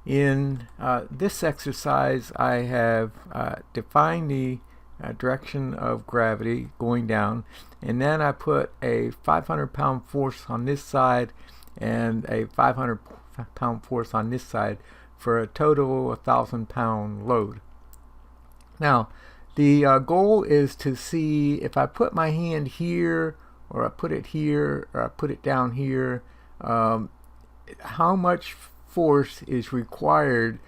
In this exercise, I have defined the direction of gravity going down, and then I put a 500-pound force on this side and a 500-pound force on this side for a total 1,000-pound load. Now, the goal is to see if I put my hand here, or I put it here, or I put it down here, how much force is required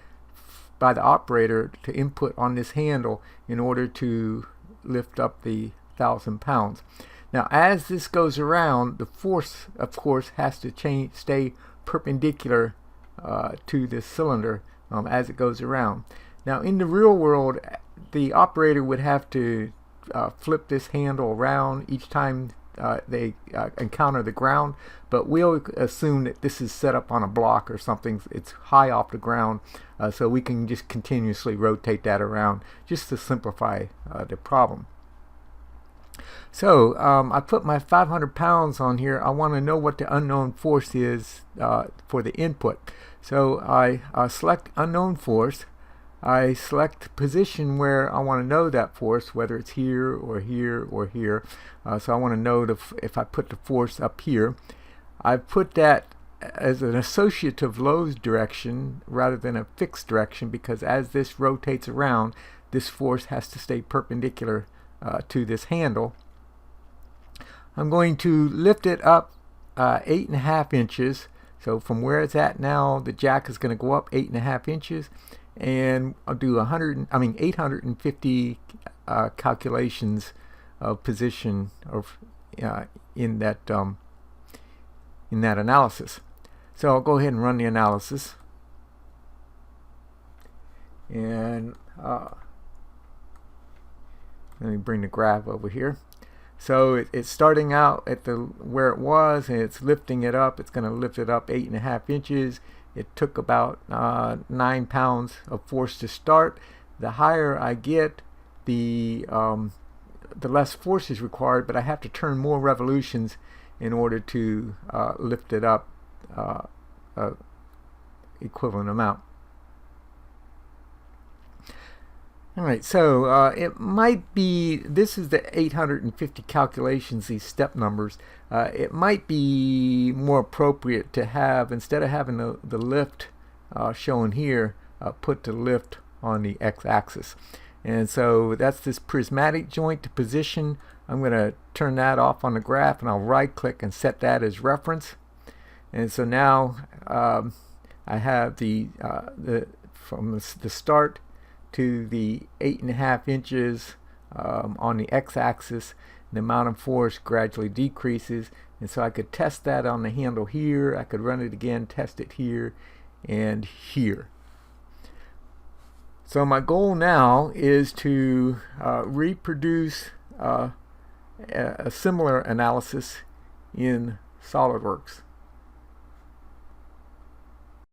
by the operator to input on this handle in order to lift up the 1,000 pounds. Now, as this goes around, the force, of course, has to stay perpendicular to this cylinder as it goes around. Now, in the real world, the operator would have to flip this handle around each time they encounter the ground, but we'll assume that this is set up on a block or something. It's high off the ground, so we can just continuously rotate that around just to simplify the problem. So I put my 500 pounds on here. I want to know what the unknown force is for the input. So I select unknown force. I select position where I want to know that force, whether it's here or here or here. So I want to know if I put the force up here. I put that as an associative load direction rather than a fixed direction, because as this rotates around, this force has to stay perpendicular to this handle. I'm going to lift it up 8.5 inches. So from where it's at now, the jack is going to go up 8.5 inches. And I'll do 850 calculations of position of in that analysis. So I'll go ahead and run the analysis, and let me bring the graph over here. So it's starting out at where it was, and it's lifting it up. It's going to lift it up 8.5 inches. It took about 9 pounds of force to start. The higher I get, the less force is required, but I have to turn more revolutions in order to lift it up equivalent amount. All right, so it might be, this is the 850 calculations, these step numbers. It might be more appropriate to have, instead of having the lift shown here, put the lift on the x-axis. And so that's this prismatic joint to position. I'm going to turn that off on the graph, and I'll right click and set that as reference. And so now I have from the start to the 8.5 inches on the x-axis, the amount of force gradually decreases, and so I could test that on the handle here. I could run it again, test it here and here. So my goal now is to reproduce a similar analysis in SolidWorks.